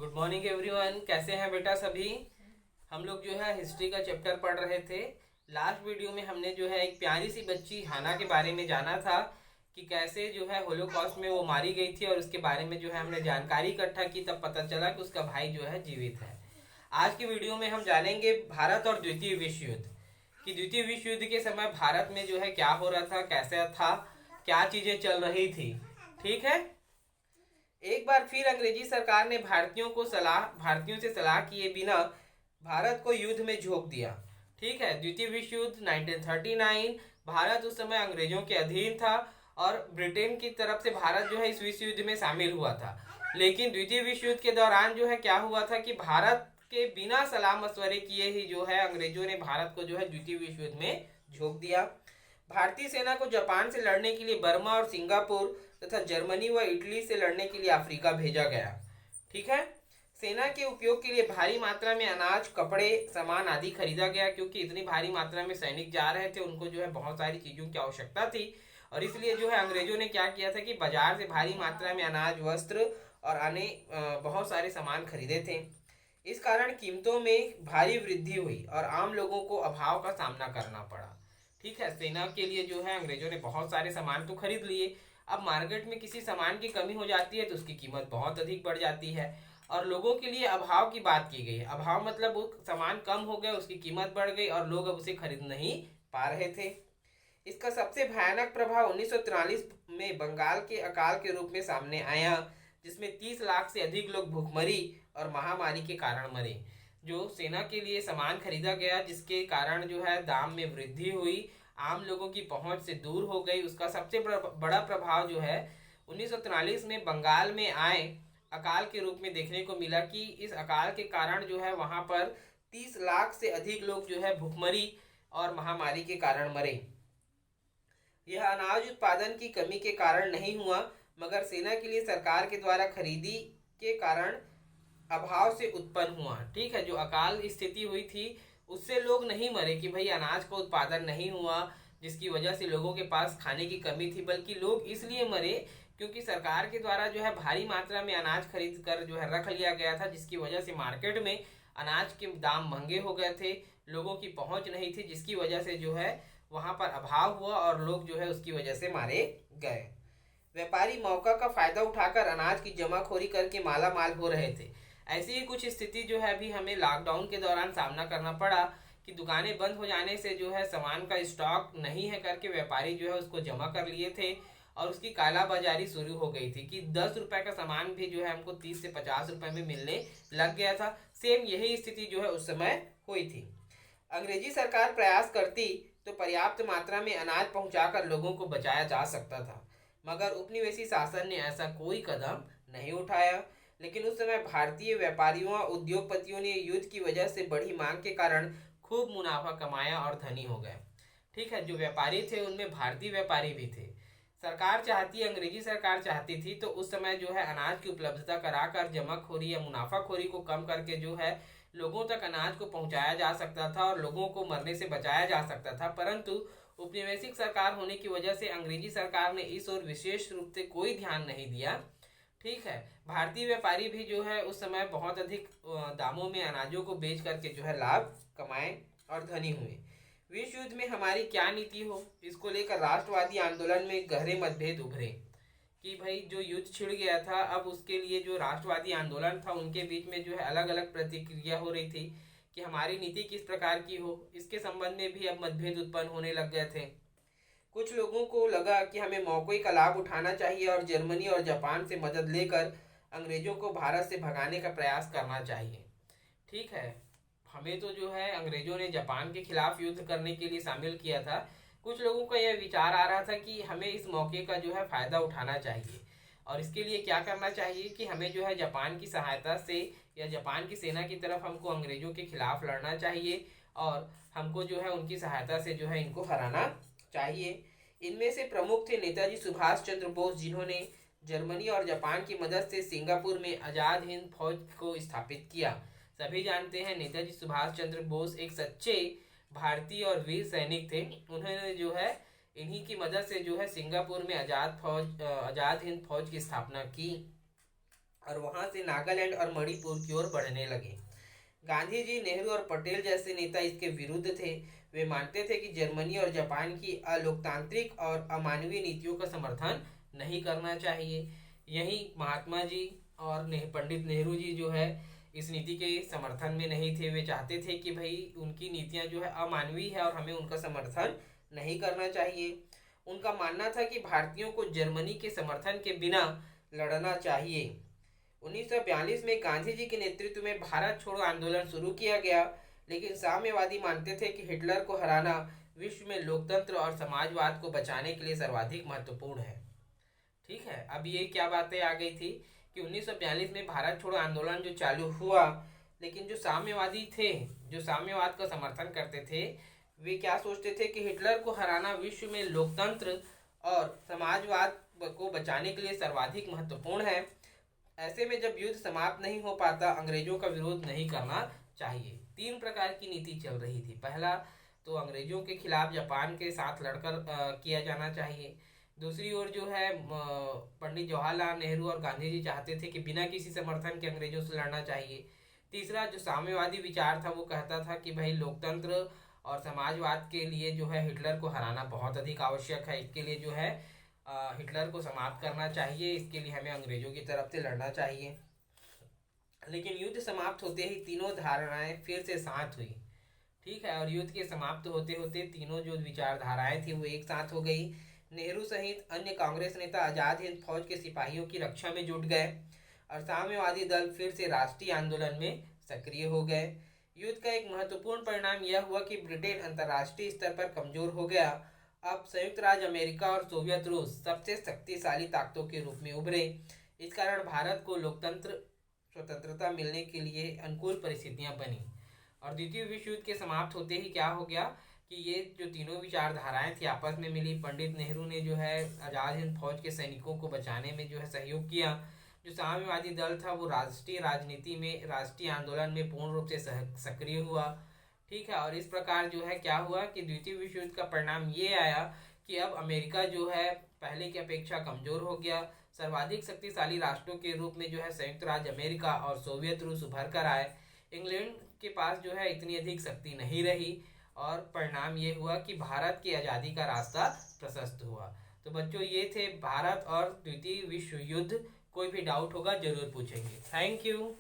Good morning everyone. कैसे हैं बेटा सभी। हम लोग जो है हिस्ट्री का चैप्टर पढ़ रहे थे। लास्ट वीडियो में हमने जो है एक प्यारी सी बच्ची हाना के बारे में जाना था कि कैसे जो है होलोकॉस्ट में वो मारी गई थी, और उसके बारे में जो है हमने जानकारी इकट्ठा की। तब पता चला कि उसका भाई जो है जीवित है। आज की वीडियो में हम जानेंगे भारत और द्वितीय विश्व युद्ध कि द्वितीय विश्व युद्ध के समय भारत में जो है क्या हो रहा था, कैसा था, क्या चीजें चल रही थी। ठीक है। एक बार फिर अंग्रेजी सरकार ने भारतीयों से सलाह किए बिना भारत को युद्ध में झोंक दिया। ठीक है। द्वितीय विश्व युद्ध 1939। भारत उस समय अंग्रेजों के अधीन था और ब्रिटेन की तरफ से भारत जो है इस विश्व युद्ध में शामिल हुआ था। लेकिन द्वितीय विश्व युद्ध के दौरान जो है क्या हुआ था कि भारत के बिना सलाह मशवरे किए ही जो है अंग्रेजों ने भारत को जो है द्वितीय विश्व युद्ध में झोंक दिया। भारतीय सेना को जापान से लड़ने के लिए बर्मा और सिंगापुर तथा जर्मनी व इटली से लड़ने के लिए अफ्रीका भेजा गया। ठीक है। सेना के उपयोग के लिए भारी मात्रा में अनाज, कपड़े, सामान आदि खरीदा गया, क्योंकि इतनी भारी मात्रा में सैनिक जा रहे थे, उनको जो है बहुत सारी चीजों की आवश्यकता थी। और इसलिए जो है अंग्रेजों ने क्या किया था कि बाजार से भारी मात्रा में अनाज, वस्त्र और अन्य बहुत सारे सामान खरीदे थे। इस कारण कीमतों में भारी वृद्धि हुई और आम लोगों को अभाव का सामना करना पड़ा। ठीक है। सेना के लिए जो है अंग्रेजों ने बहुत सारे सामान तो खरीद लिए। अब मार्केट में किसी सामान की कमी हो जाती है तो उसकी कीमत बहुत अधिक बढ़ जाती है, और लोगों के लिए अभाव की बात की गई है। अभाव मतलब वो सामान कम हो गया, उसकी कीमत बढ़ गई और लोग अब उसे खरीद नहीं पा रहे थे। इसका सबसे भयानक प्रभाव 1943 में बंगाल के अकाल के रूप में सामने आया, जिसमें 30 लाख से अधिक लोग भूखमरी और महामारी के कारण मरे। जो सेना के लिए सामान खरीदा गया, जिसके कारण जो है दाम में वृद्धि हुई, आम लोगों की पहुंच से दूर हो गई, उसका सबसे बड़ा प्रभाव जो है 1943 में बंगाल में आए अकाल के रूप में देखने को मिला कि इस अकाल के कारण जो है वहां पर 30 लाख से अधिक लोग जो है भूखमरी और महामारी के कारण मरे। यह अनाज उत्पादन की कमी के कारण नहीं हुआ, मगर सेना के लिए सरकार के द्वारा खरीदी के कारण अभाव से उत्पन्न हुआ। ठीक है। जो अकाल स्थिति हुई थी उससे लोग नहीं मरे कि भाई अनाज का उत्पादन नहीं हुआ जिसकी वजह से लोगों के पास खाने की कमी थी, बल्कि लोग इसलिए मरे क्योंकि सरकार के द्वारा जो है भारी मात्रा में अनाज खरीद कर जो है रख लिया गया था, जिसकी वजह से मार्केट में अनाज के दाम महंगे हो गए थे, लोगों की पहुंच नहीं थी, जिसकी वजह से जो है वहां पर अभाव हुआ और लोग जो है उसकी वजह से मारे गए। व्यापारी मौका का फायदा उठाकर अनाज की जमाखोरी करके माला माल हो रहे थे। ऐसी ही कुछ स्थिति जो है अभी हमें लॉकडाउन के दौरान सामना करना पड़ा कि दुकानें बंद हो जाने से जो है सामान का स्टॉक नहीं है करके व्यापारी जो है उसको जमा कर लिए थे, और उसकी कालाबाजारी शुरू हो गई थी कि 10 रुपए का सामान भी जो है हमको 30 से 50 रुपए में मिलने लग गया था। सेम यही स्थिति जो है उस समय हुई थी। अंग्रेजी सरकार प्रयास करती तो पर्याप्त मात्रा में अनाज पहुंचाकर लोगों को बचाया जा सकता था, मगर उपनिवेशी शासन ने ऐसा कोई कदम नहीं उठाया। लेकिन उस समय भारतीय व्यापारियों और उद्योगपतियों ने युद्ध की वजह से बढ़ी मांग के कारण खूब मुनाफा कमाया और धनी हो गए। ठीक है। जो व्यापारी थे उनमें भारतीय व्यापारी भी थे। अंग्रेजी सरकार चाहती थी तो उस समय जो है अनाज की उपलब्धता कराकर जमाखोरी या मुनाफाखोरी को कम करके जो है लोगों तक अनाज को पहुंचाया जा सकता था और लोगों को मरने से बचाया जा सकता था। परंतु उपनिवेशिक सरकार होने की वजह से अंग्रेजी सरकार ने इस ओर विशेष रूप से कोई ध्यान नहीं दिया। ठीक है। भारतीय व्यापारी भी जो है उस समय बहुत अधिक दामों में अनाजों को बेच करके जो है लाभ कमाए और धनी हुए। विश्व युद्ध में हमारी क्या नीति हो, इसको लेकर राष्ट्रवादी आंदोलन में गहरे मतभेद उभरे कि भाई जो युद्ध छिड़ गया था, अब उसके लिए जो राष्ट्रवादी आंदोलन था उनके बीच में जो है अलग अलग प्रतिक्रिया हो रही थी कि हमारी नीति किस प्रकार की हो। इसके संबंध में भी अब मतभेद उत्पन्न होने लग गए थे। कुछ लोगों को लगा कि हमें मौके का लाभ उठाना चाहिए और जर्मनी और जापान से मदद लेकर अंग्रेजों को भारत से भगाने का प्रयास करना चाहिए। ठीक है। हमें तो जो है अंग्रेजों ने जापान के खिलाफ युद्ध करने के लिए शामिल किया था। कुछ लोगों का यह विचार आ रहा था कि हमें इस मौके का जो है फायदा उठाना चाहिए, और इसके लिए क्या करना चाहिए कि हमें जो है जापान की सहायता से या जापान की सेना की तरफ हमको अंग्रेजों के खिलाफ लड़ना चाहिए और हमको जो है उनकी सहायता से जो है इनको हराना चाहिए। इनमें से प्रमुख थे नेताजी सुभाष चंद्र बोस, जिन्होंने जर्मनी और जापान की मदद से सिंगापुर में आज़ाद हिंद फौज को स्थापित किया। सभी जानते हैं नेताजी सुभाष चंद्र बोस एक सच्चे भारतीय और वीर सैनिक थे। उन्होंने जो है इन्हीं की मदद से जो है सिंगापुर में आज़ाद हिंद फौज की स्थापना की। और वहां से नागालैंड और मणिपुर की ओर बढ़ने लगे। गांधी जी, नेहरू और पटेल जैसे नेता इसके विरुद्ध थे। वे मानते थे कि जर्मनी और जापान की अलोकतांत्रिक और अमानवीय नीतियों का समर्थन नहीं करना चाहिए। यही महात्मा जी और पंडित नेहरू जी जो है इस नीति के समर्थन में नहीं थे। वे चाहते थे कि भाई उनकी नीतियां जो है अमानवीय है और हमें उनका समर्थन नहीं करना चाहिए। उनका मानना था कि भारतीयों को जर्मनी के समर्थन के बिना लड़ना चाहिए। 1942 में गांधी जी के नेतृत्व में भारत छोड़ो आंदोलन शुरू किया गया, लेकिन साम्यवादी मानते थे कि हिटलर को हराना विश्व में लोकतंत्र और समाजवाद को बचाने के लिए सर्वाधिक महत्वपूर्ण है। ठीक है, अब ये क्या बातें आ गई थी कि 1942 में भारत छोड़ो आंदोलन जो चालू हुआ, लेकिन जो साम्यवादी थे, जो साम्यवाद का समर्थन करते थे, वे क्या सोचते थे कि हिटलर को हराना विश्व में लोकतंत्र और समाजवाद को बचाने के लिए सर्वाधिक महत्वपूर्ण है। ऐसे में जब युद्ध समाप्त नहीं हो पाता, अंग्रेजों का विरोध नहीं करना चाहिए। 3 प्रकार की नीति चल रही थी। पहला तो अंग्रेजों के खिलाफ जापान के साथ लड़कर किया जाना चाहिए। दूसरी ओर जो है पंडित जवाहरलाल नेहरू और गांधी जी चाहते थे कि बिना किसी समर्थन के अंग्रेजों से लड़ना चाहिए। तीसरा जो साम्यवादी विचार था वो कहता था कि भाई लोकतंत्र और समाजवाद के लिए जो है हिटलर को हराना बहुत अधिक आवश्यक है। इसके लिए जो है हिटलर को समाप्त करना चाहिए, इसके लिए हमें अंग्रेजों की तरफ से लड़ना चाहिए। लेकिन युद्ध समाप्त होते ही तीनों धारणाएं फिर से साथ हुई। ठीक है, और युद्ध के समाप्त होते होते तीनों जो विचारधाराएं थी वो एक साथ हो गई। नेहरू सहित अन्य कांग्रेस नेता आजाद हिंद फौज के सिपाहियों की रक्षा में जुट गए और साम्यवादी दल फिर से राष्ट्रीय आंदोलन में सक्रिय हो गए। युद्ध का एक महत्वपूर्ण परिणाम यह हुआ कि ब्रिटेन अंतर्राष्ट्रीय स्तर पर कमजोर हो गया। अब संयुक्त राज्य अमेरिका और सोवियत रूस सबसे शक्तिशाली ताकतों के रूप में उभरे। इस कारण भारत को लोकतंत्र स्वतंत्रता मिलने के लिए अनुकूल परिस्थितियां बनी। और द्वितीय विश्व युद्ध के समाप्त होते ही क्या हो गया कि ये जो तीनों विचारधाराएं थी आपस में मिली। पंडित नेहरू ने जो है आजाद हिंद फौज के सैनिकों को बचाने में जो है सहयोग किया। जो साम्यवादी दल था वो राष्ट्रीय राजनीति में, राष्ट्रीय आंदोलन में पूर्ण रूप से सक्रिय हुआ। ठीक है, और इस प्रकार जो है क्या हुआ कि द्वितीय विश्व युद्ध का परिणाम ये आया कि अब अमेरिका जो है पहले की अपेक्षा कमजोर हो गया। सर्वाधिक शक्तिशाली राष्ट्रों के रूप में जो है संयुक्त राज्य अमेरिका और सोवियत रूस उभर कर आए। इंग्लैंड के पास जो है इतनी अधिक शक्ति नहीं रही और परिणाम ये हुआ कि भारत की आज़ादी का रास्ता प्रशस्त हुआ। तो बच्चों ये थे भारत और द्वितीय विश्व युद्ध। कोई भी डाउट होगा जरूर पूछेंगे। Thank you.